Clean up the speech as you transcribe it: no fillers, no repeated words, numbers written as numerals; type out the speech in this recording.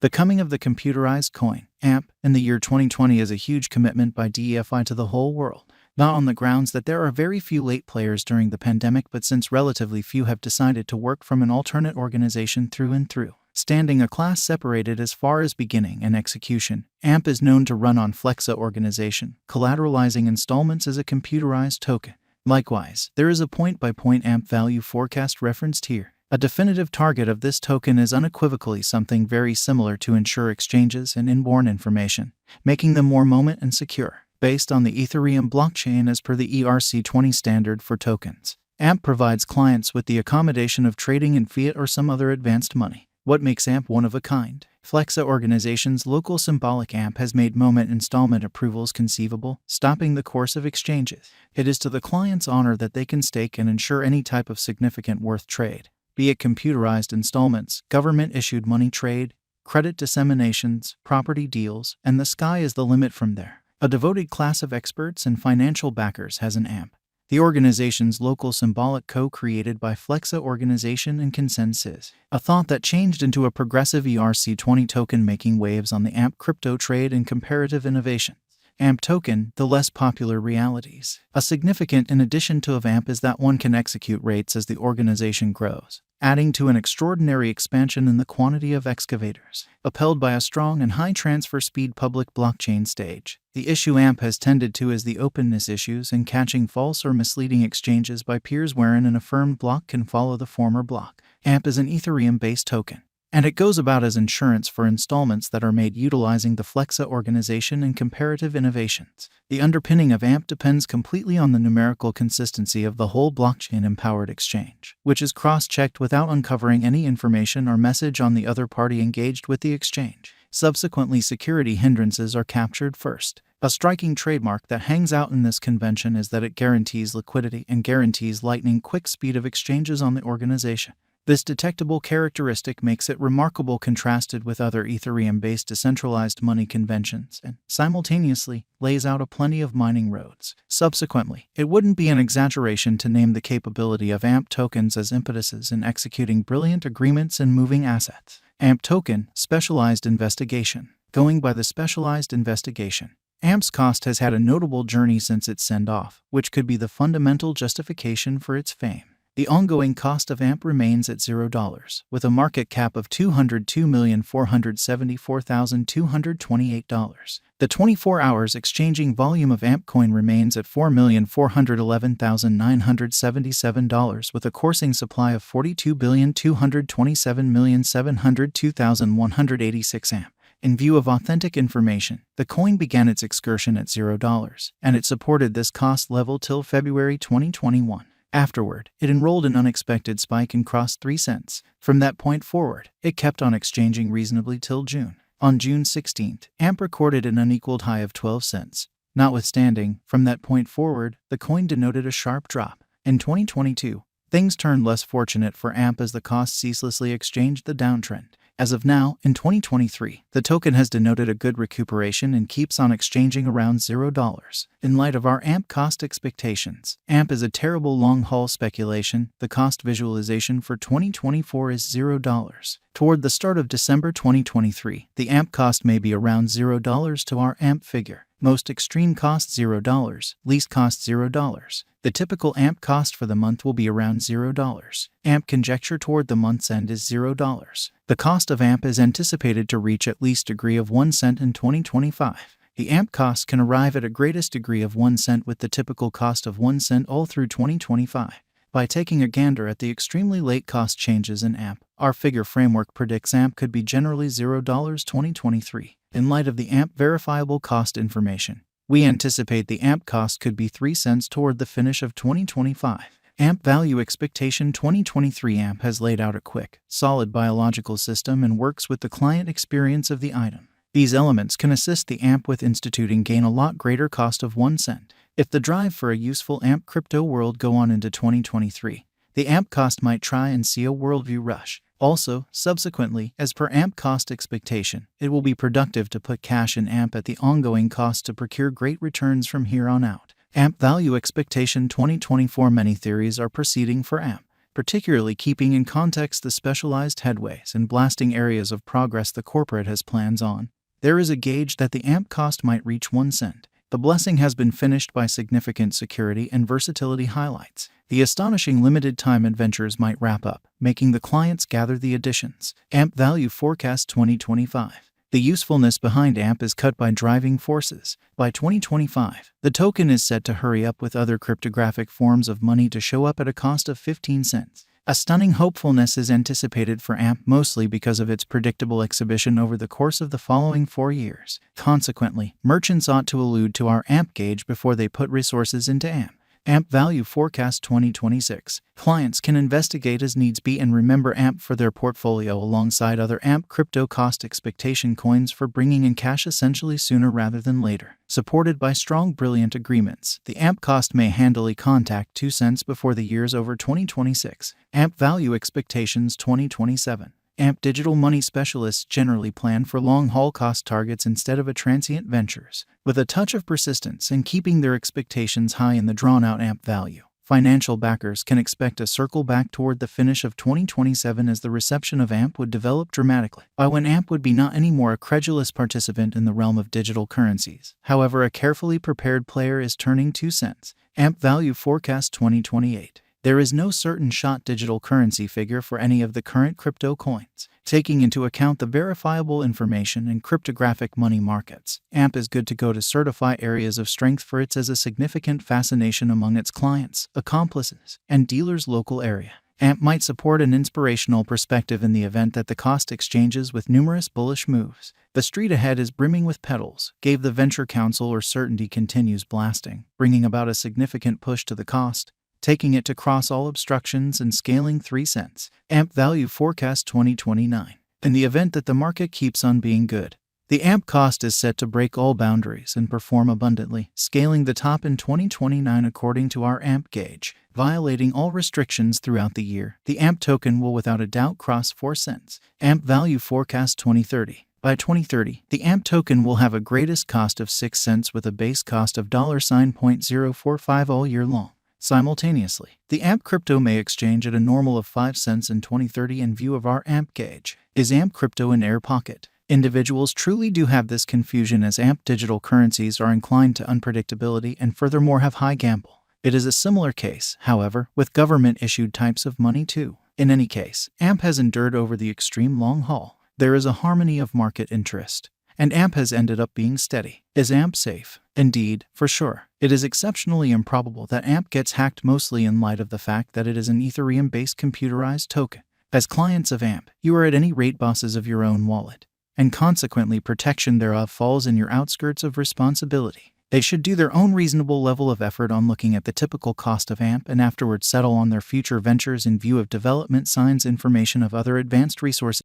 The coming of the computerized coin, AMP, in the year 2020 is a huge commitment by DeFi to the whole world. Not on the grounds that there are very few late players during the pandemic, but since relatively few have decided to work from an alternate organization through and through, standing a class separated as far as beginning and execution. AMP is known to run on Flexa organization, collateralizing installments as a computerized token. Likewise, there is a point-by-point AMP value forecast referenced here. A definitive target of this token is unequivocally something very similar to Insure exchanges and inborn information, making them more moment and secure, based on the Ethereum blockchain as per the ERC20 standard for tokens. AMP provides clients with the accommodation of trading in fiat or some other advanced money. What makes AMP one of a kind? Flexa organization's local symbolic AMP has made moment installment approvals conceivable, stopping the course of exchanges. It is to the client's honor that they can stake and ensure any type of significant worth trade, be it computerized installments, government-issued money trade, credit disseminations, property deals, and the sky is the limit from there. A devoted class of experts and financial backers has an AMP, the organization's local symbolic co-created by Flexa organization and consensus, a thought that changed into a progressive ERC20 token making waves on the AMP crypto trade and comparative innovation. AMP token, the less popular realities. A significant in addition to of AMP is that one can execute rates as the organization grows, adding to an extraordinary expansion in the quantity of excavators. Upheld by a strong and high transfer speed public blockchain stage, the issue AMP has tended to is the openness issues and catching false or misleading exchanges by peers wherein an affirmed block can follow the former block. AMP is an Ethereum-based token, and it goes about as insurance for installments that are made utilizing the Flexa organization and comparative innovations. The underpinning of AMP depends completely on the numerical consistency of the whole blockchain-empowered exchange, which is cross-checked without uncovering any information or message on the other party engaged with the exchange. Subsequently, security hindrances are captured first. A striking trademark that hangs out in this convention is that it guarantees liquidity and guarantees lightning-quick speed of exchanges on the organization. This detectable characteristic makes it remarkable contrasted with other Ethereum-based decentralized money conventions and, simultaneously, lays out a plenty of mining roads. Subsequently, it wouldn't be an exaggeration to name the capability of AMP tokens as impetuses in executing brilliant agreements and moving assets. AMP token, specialized investigation. Going by the specialized investigation, AMP's cost has had a notable journey since its send-off, which could be the fundamental justification for its fame. The ongoing cost of AMP remains at $0, with a market cap of $202,474,228. The 24 hours exchanging volume of AMP coin remains at $4,411,977, with a coursing supply of 42,227,702,186 AMP. In view of authentic information, the coin began its excursion at $0, and it supported this cost level till February 2021. Afterward, it enrolled an unexpected spike and crossed 3 cents. From that point forward, it kept on exchanging reasonably till June. On June 16th, AMP recorded an unequaled high of 12 cents. Notwithstanding, from that point forward, the coin denoted a sharp drop. In 2022, things turned less fortunate for AMP as the cost ceaselessly exchanged the downtrend. As of now, in 2023, the token has denoted a good recuperation and keeps on exchanging around $0. In light of our AMP cost expectations, AMP is a terrible long-haul speculation. The cost visualization for 2024 is $0. Toward the start of December 2023, the AMP cost may be around $0 to our AMP figure. Most extreme cost $0, least cost $0. The typical AMP cost for the month will be around $0. AMP conjecture toward the month's end is $0. The cost of AMP is anticipated to reach at least degree of 1 cent in 2025. The AMP cost can arrive at a greatest degree of 1 cent with the typical cost of 1 cent all through 2025. By taking a gander at the extremely late cost changes in AMP, our figure framework predicts AMP could be generally $0 2023. In light of the AMP verifiable cost information, we anticipate the AMP cost could be 3 cents toward the finish of 2025. AMP value expectation 2023 AMP has laid out a quick, solid biological system and works with the client experience of the item. These elements can assist the AMP with instituting gain a lot greater cost of 1 cent. If the drive for a useful AMP crypto world go on into 2023, the AMP cost might try and see a worldview rush. Also, subsequently, as per AMP cost expectation, it will be productive to put cash in AMP at the ongoing cost to procure great returns from here on out. AMP value expectation 2024 many theories are proceeding for AMP. particularly keeping in context the specialized headways and blasting areas of progress the corporate has plans on. There is a gauge that the AMP cost might reach 1 cent. The blessing has been finished by significant security and versatility highlights. The astonishing limited-time adventures might wrap up, making the clients gather the additions. AMP Value Forecast 2025. The usefulness behind AMP is cut by driving forces. By 2025, the token is set to hurry up with other cryptographic forms of money to show up at a cost of 15 cents. A stunning hopefulness is anticipated for AMP mostly because of its predictable exhibition over the course of the following 4 years. Consequently, merchants ought to allude to our AMP gauge before they put resources into AMP. AMP Value Forecast 2026. Clients can investigate as needs be and remember AMP for their portfolio alongside other AMP crypto cost expectation coins for bringing in cash essentially sooner rather than later. Supported by strong brilliant agreements, the AMP cost may handily contact 2 cents before the year's over 2026. AMP Value Expectations 2027. AMP digital money specialists generally plan for long-haul cost targets instead of a transient ventures, with a touch of persistence and keeping their expectations high in the drawn-out AMP value. Financial backers can expect a circle back toward the finish of 2027 as the reception of AMP would develop dramatically, by when AMP would be not anymore a credulous participant in the realm of digital currencies. However, a carefully prepared player is turning 2 cents. AMP Value Forecast 2028. There is no certain shot digital currency figure for any of the current crypto coins. Taking into account the verifiable information in cryptographic money markets, AMP is good to go to certify areas of strength for its as a significant fascination among its clients, accomplices, and dealers' local area. AMP might support an inspirational perspective in the event that the cost exchanges with numerous bullish moves. The street ahead is brimming with pedals, gave the Venture Council, or certainty continues blasting, bringing about a significant push to the cost, taking it to cross all obstructions and scaling 3 cents. AMP Value Forecast 2029. In the event that the market keeps on being good, the AMP cost is set to break all boundaries and perform abundantly, scaling the top in 2029 according to our AMP gauge. Violating all restrictions throughout the year, the AMP token will without a doubt cross 4 cents. AMP Value Forecast 2030. By 2030, the AMP token will have a greatest cost of 6 cents with a base cost of $0.045 all year long. Simultaneously, the AMP crypto may exchange at a normal of 5 cents in 2030 in view of our AMP gauge. Is AMP crypto an air pocket? Individuals truly do have this confusion, as AMP digital currencies are inclined to unpredictability and furthermore have high gamble. It is a similar case, however, with government-issued types of money too. In any case, AMP has endured over the extreme long haul. There is a harmony of market interest, and AMP has ended up being steady. Is AMP safe? Indeed, for sure. It is exceptionally improbable that AMP gets hacked, mostly in light of the fact that it is an Ethereum-based computerized token. As clients of AMP, you are at any rate bosses of your own wallet, and consequently protection thereof falls in your outskirts of responsibility. They should do their own reasonable level of effort on looking at the typical cost of AMP and afterwards settle on their future ventures in view of development signs, information of other advanced resources.